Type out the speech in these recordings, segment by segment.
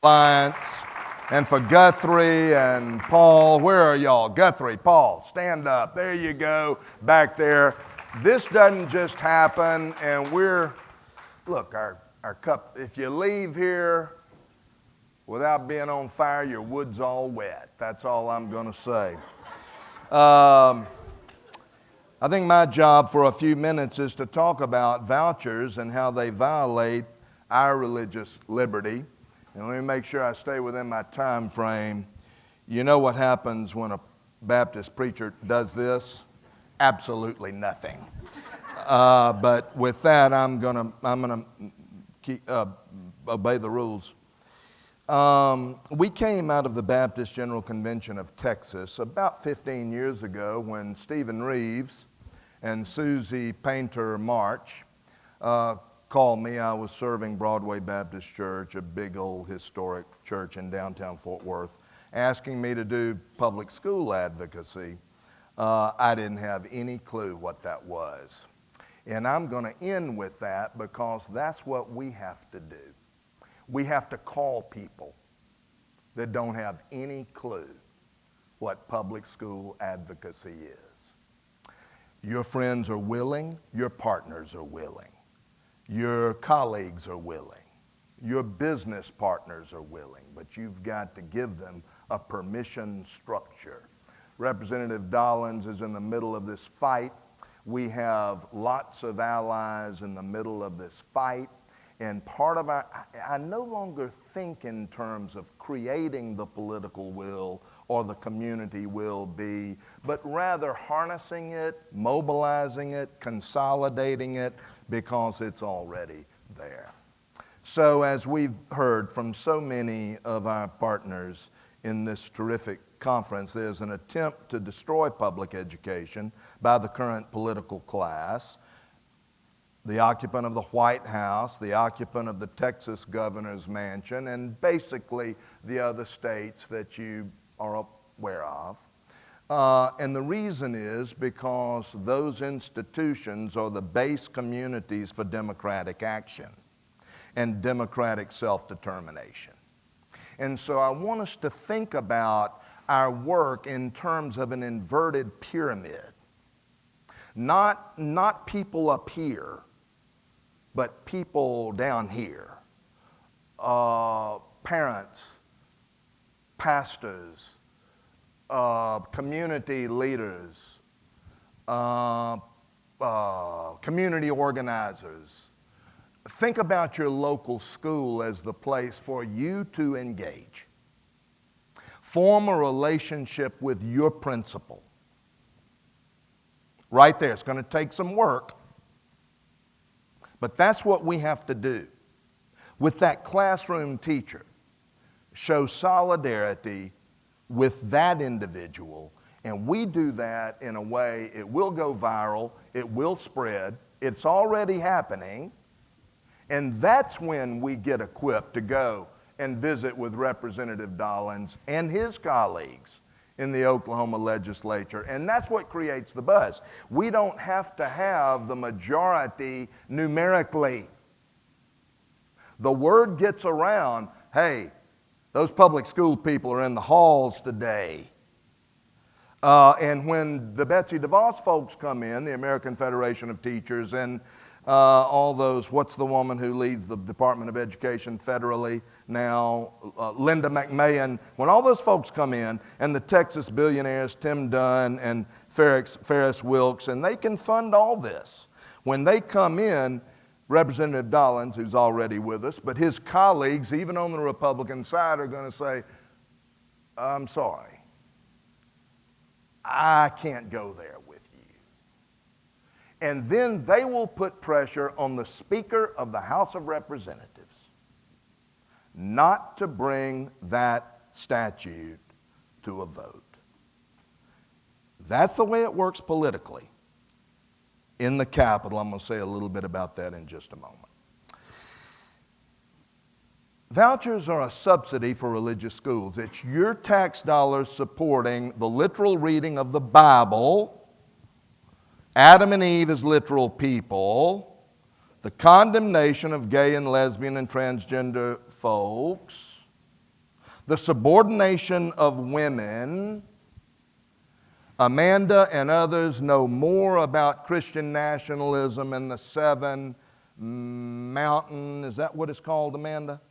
Alliance, and for Guthrie and Paul. Where are y'all? Guthrie, Paul, stand up. There you go, back there. This doesn't just happen, and look, our cup, if you leave here without being on fire, your wood's all wet. That's all I'm going to say. I think my job for a few minutes is to talk about vouchers and how they violate our religious liberty. And let me make sure I stay within my time frame. You know what happens when a Baptist preacher does this? Absolutely nothing. But with that, I'm gonna obey the rules. We came out of the Baptist General Convention of Texas about 15 years ago when Stephen Reeves and Susie Painter March called me. I was serving Broadway Baptist Church, a big old historic church in downtown Fort Worth, asking me to do public school advocacy. I didn't have any clue what that was. And I'm going to end with that because that's what we have to do. We have to call people that don't have any clue what public school advocacy is. Your friends are willing, your partners are willing. Your colleagues are willing. Your business partners are willing, but you've got to give them a permission structure. Representative Dollins is in the middle of this fight. We have lots of allies in the middle of this fight. And part of I no longer think in terms of creating the political will or the community will be, but rather harnessing it, mobilizing it, consolidating it, because it's already there. So as we've heard from so many of our partners in this terrific conference, there's an attempt to destroy public education by the current political class, the occupant of the White House, the occupant of the Texas governor's mansion, and basically the other states that you are aware of. And the reason is because those institutions are the base communities for democratic action and democratic self-determination. And so I want us to think about our work in terms of an inverted pyramid. Not people up here, but people down here. Parents, pastors, community leaders, community organizers. Think about your local school as the place for you to engage. Form a relationship with your principal. Right there. It's going to take some work, but that's what we have to do. With that classroom teacher, show solidarity with that individual, and we do that in a way it will go viral, it will spread, it's already happening, and that's when we get equipped to go and visit with Representative Dollins and his colleagues in the Oklahoma legislature, and that's what creates the buzz. We don't have to have the majority numerically. The word gets around, hey, those public school people are in the halls today. And when the Betsy DeVos folks come in, the American Federation of Teachers, and all those, what's the woman who leads the Department of Education federally now, Linda McMahon, when all those folks come in, and the Texas billionaires, Tim Dunn and Ferris Wilks, and they can fund all this. When they come in, Representative Dollins, who's already with us, but his colleagues, even on the Republican side, are going to say, I'm sorry, I can't go there with you. And then they will put pressure on the Speaker of the House of Representatives not to bring that statute to a vote. That's the way it works politically. In the Capitol, I'm going to say a little bit about that in just a moment. Vouchers are a subsidy for religious schools. It's your tax dollars supporting the literal reading of the Bible, Adam and Eve as literal people, the condemnation of gay and lesbian and transgender folks, the subordination of women. Amanda and others know more about Christian nationalism and the seven mountain, is that what it's called, Amanda?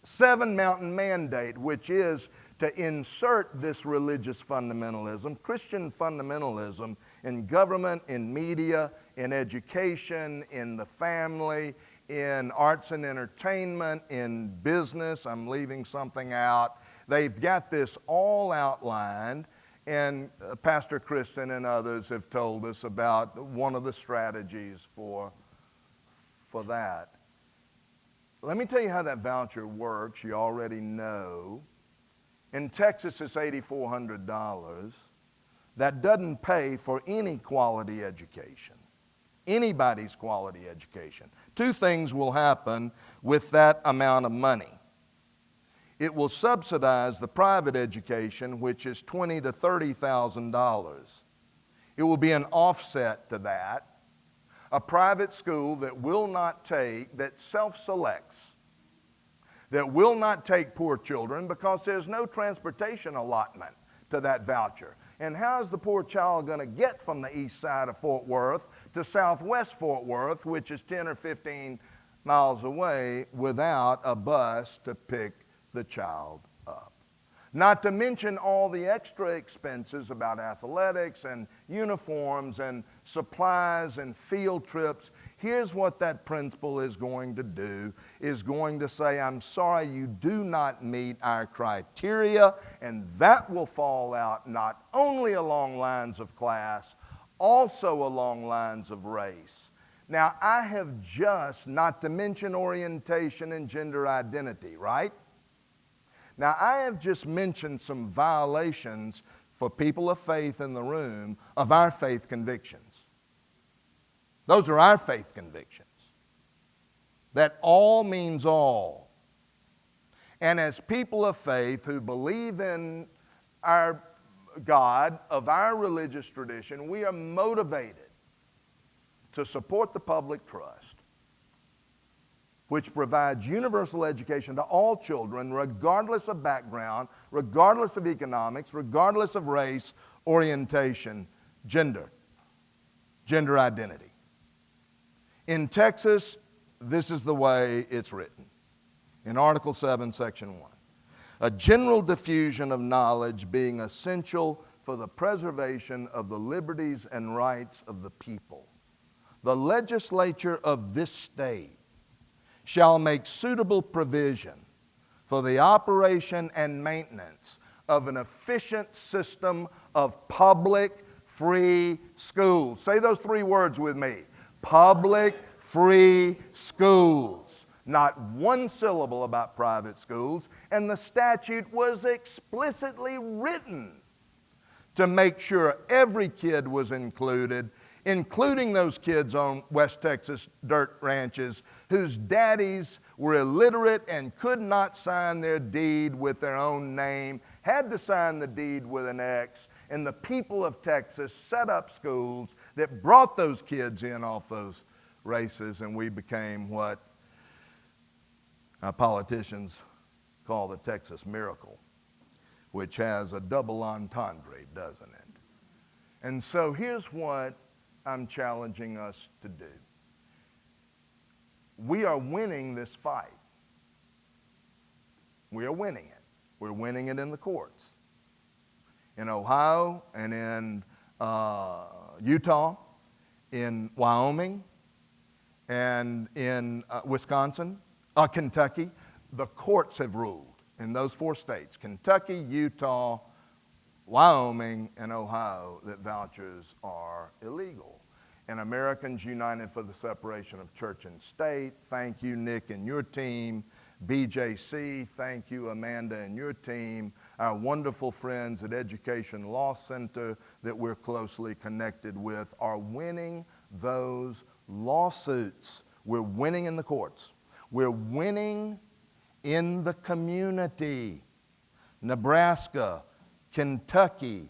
Seven mountain mandate, which is to insert this religious fundamentalism, Christian fundamentalism, in government, in media, in education, in the family, in arts and entertainment, in business. I'm leaving something out. They've got this all outlined, and Pastor Kristen and others have told us about one of the strategies for that. Let me tell you how that voucher works. You already know. In Texas, it's $8,400. That doesn't pay for any quality education, anybody's quality education. Two things will happen with that amount of money. It will subsidize the private education, which is $20,000 to $30,000. It will be an offset to that. A private school that will not take, that self-selects, that will not take poor children because there's no transportation allotment to that voucher. And how is the poor child going to get from the east side of Fort Worth to southwest Fort Worth, which is 10 or 15 miles away, without a bus to pick the child up? Not to mention all the extra expenses about athletics and uniforms and supplies and field trips. Here's what that principal is going to do, is going to say, I'm sorry, you do not meet our criteria, and that will fall out not only along lines of class, also along lines of race. Now, I have just, not to mention orientation and gender identity, right? Now, I have just mentioned some violations for people of faith in the room of our faith convictions. Those are our faith convictions. That all means all. And as people of faith who believe in our God of our religious tradition, we are motivated to support the public trust, which provides universal education to all children, regardless of background, regardless of economics, regardless of race, orientation, gender identity. In Texas, this is the way it's written. In Article 7, Section 1. A general diffusion of knowledge being essential for the preservation of the liberties and rights of the people. The legislature of this state shall make suitable provision for the operation and maintenance of an efficient system of public free schools. Say those three words with me. Public free schools. Not one syllable about private schools, and the statute was explicitly written to make sure every kid was included, including those kids on West Texas dirt ranches whose daddies were illiterate and could not sign their deed with their own name, had to sign the deed with an X, and the people of Texas set up schools that brought those kids in off those races, and we became what our politicians call the Texas miracle, which has a double entendre, doesn't it? And so here's what I'm challenging us to do. We are winning this fight. We are winning it. We're winning it in the courts. In Ohio and in Utah, in Wyoming, and in Wisconsin, Kentucky, the courts have ruled in those four states, Kentucky, Utah, Wyoming, and Ohio, that vouchers are illegal. And Americans United for the Separation of Church and State, thank you, Nick and your team. BJC, thank you, Amanda and your team. Our wonderful friends at Education Law Center that we're closely connected with are winning those lawsuits. We're winning in the courts. We're winning in the community. Nebraska, Kentucky,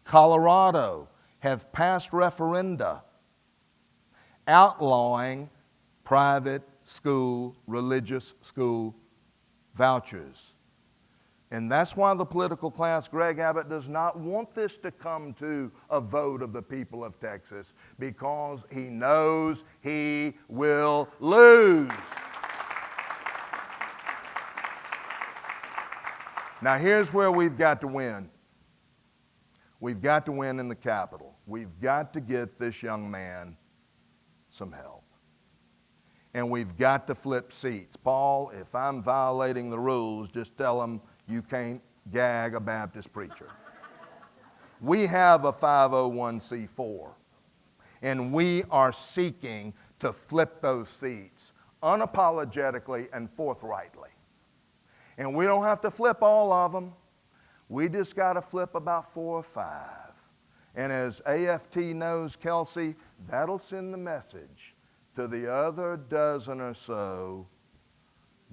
Colorado have passed referenda outlawing private school, religious school vouchers. And that's why the political class, Greg Abbott, does not want this to come to a vote of the people of Texas, because he knows he will lose. Now here's where we've got to win. We've got to win in the Capitol. We've got to get this young man some help. And we've got to flip seats. Paul, if I'm violating the rules, just tell him you can't gag a Baptist preacher. We have a 501c4, and we are seeking to flip those seats unapologetically and forthrightly. And we don't have to flip all of them. We just got to flip about 4 or 5. And as AFT knows, Kelsey, that'll send the message to the other dozen or so.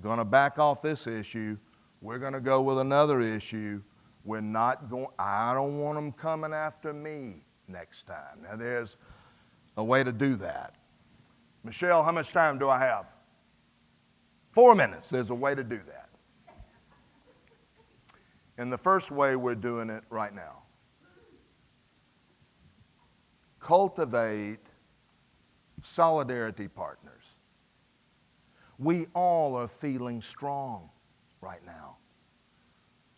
Going to back off this issue. We're going to go with another issue. We're not going, I don't want them coming after me next time. Now there's a way to do that. Michelle, how much time do I have? 4 minutes. There's a way to do that. And the first way, we're doing it right now. Cultivate solidarity partners. We all are feeling strong right now.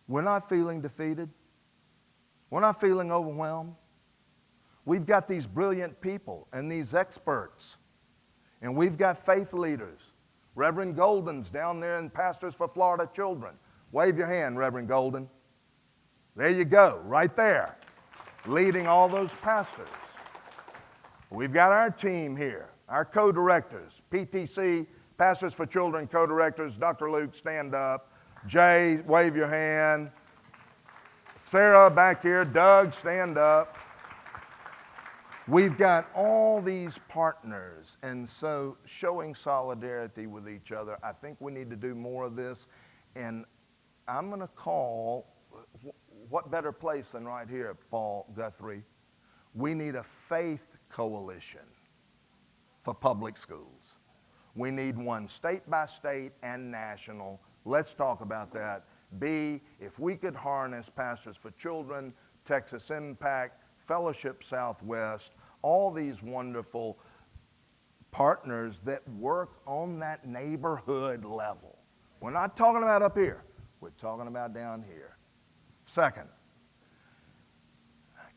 We're not feeling defeated. We're not feeling overwhelmed. We've got these brilliant people and these experts, and we've got faith leaders. Reverend Golden's down there in Pastors for Florida Children. Wave your hand, Reverend Golden. There you go, right there, leading all those pastors. We've got our team here, our co-directors, PTC, Pastors for Children co-directors. Dr. Luke, stand up. Jay, wave your hand. Sarah back here. Doug, stand up. We've got all these partners, and so showing solidarity with each other. I think we need to do more of this, and I'm going to call, what better place than right here, Paul Guthrie? We need a faith coalition for public schools. We need one state by state and national. Let's talk about that. B, if we could harness Pastors for Children, Texas Impact, Fellowship Southwest, all these wonderful partners that work on that neighborhood level. We're not talking about up here. We're talking about down here. Second,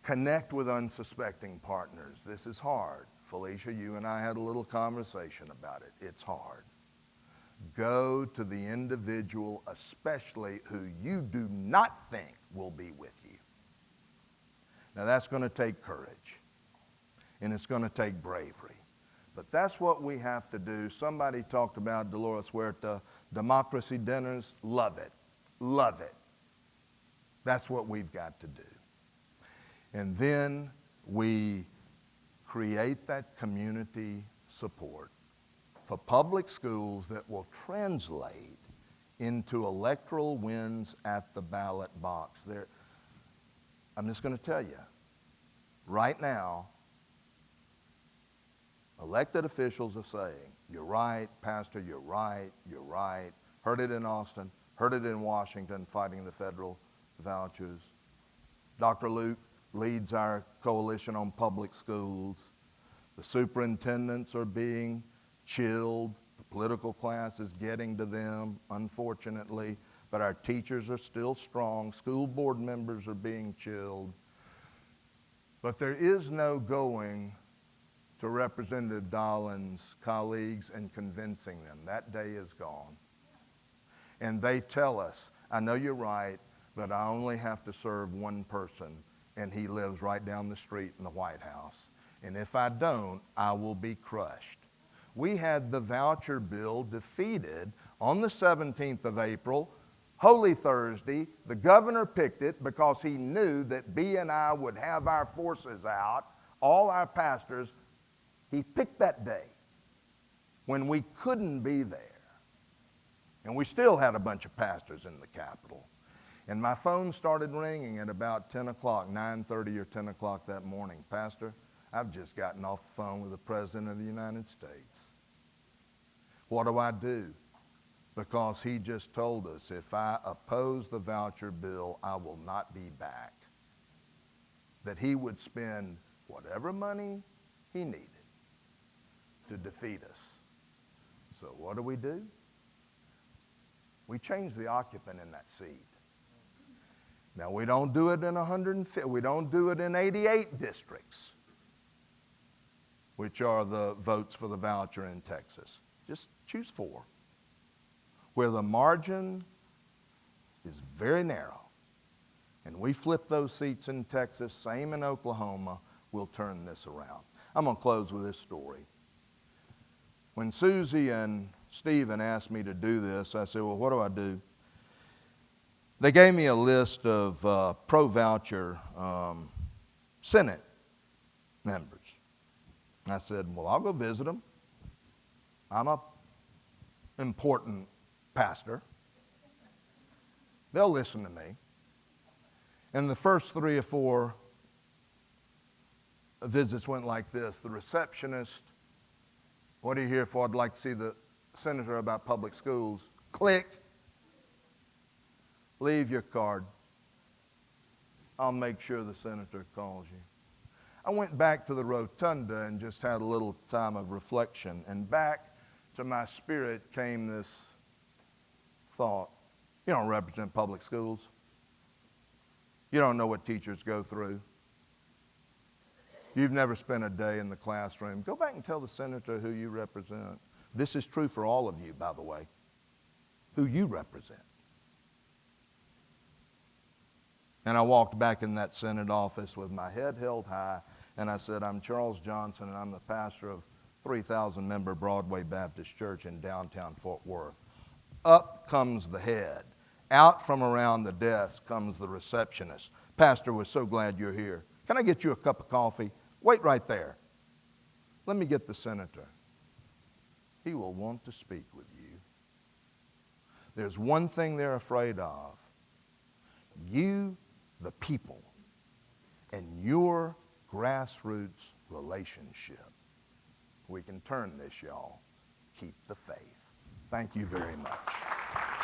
connect with unsuspecting partners. This is hard. Felicia, you and I had a little conversation about it. It's hard. Go to the individual, especially who you do not think will be with you. Now that's going to take courage, and it's going to take bravery. But that's what we have to do. Somebody talked about, Dolores Huerta, democracy dinners. Love it. Love it. That's what we've got to do. And then we create that community support for public schools that will translate into electoral wins at the ballot box. I'm just going to tell you, right now, elected officials are saying, you're right, Pastor, you're right, you're right. Heard it in Austin, heard it in Washington, fighting the federal vouchers. Dr. Luke leads our coalition on public schools. The superintendents are being chilled. The political class is getting to them, unfortunately, but our teachers are still strong. School board members are being chilled. But there is no going to Representative Dahlin's colleagues and convincing them. That day is gone. And they tell us, I know you're right, but I only have to serve one person, and he lives right down the street in the White House. And if I don't, I will be crushed. We had the voucher bill defeated on the 17th of April, Holy Thursday. The governor picked it because he knew that B and I would have our forces out, all our pastors. He picked that day when we couldn't be there. And we still had a bunch of pastors in the Capitol. And my phone started ringing at about 10 o'clock, 9:30 or 10 o'clock that morning. Pastor, I've just gotten off the phone with the President of the United States. What do I do? because he just told us, if I oppose the voucher bill, I will not be back. That he would spend whatever money he needed to defeat us. So what do? We change the occupant in that seat. Now, we don't do it in 150, we don't do it in 88 districts, which are the votes for the voucher in Texas. Just choose 4, where the margin is very narrow. And we flip those seats in Texas, same in Oklahoma, we'll turn this around. I'm going to close with this story. When Susie and Stephen asked me to do this, I said, well, what do I do? They gave me a list of pro-voucher Senate members. I said, well, I'll go visit them. I'm an important pastor. They'll listen to me. And the first 3 or 4 visits went like this. The receptionist, what are you here for? I'd like to see the senator about public schools. Click. Leave your card. I'll make sure the senator calls you. I went back to the rotunda and just had a little time of reflection. And back to my spirit came this thought. You don't represent public schools. You don't know what teachers go through. You've never spent a day in the classroom. Go back and tell the senator who you represent. This is true for all of you, by the way, who you represent. And I walked back in that Senate office with my head held high, and I said, I'm Charles Johnson, and I'm the pastor of 3,000-member Broadway Baptist Church in downtown Fort Worth. Up comes the head. Out from around the desk comes the receptionist. Pastor, we're so glad you're here. Can I get you a cup of coffee? Wait right there. Let me get the senator. He will want to speak with you. There's one thing they're afraid of. You, the people, and your grassroots relationship. We can turn this, y'all. Keep the faith. Thank you very much.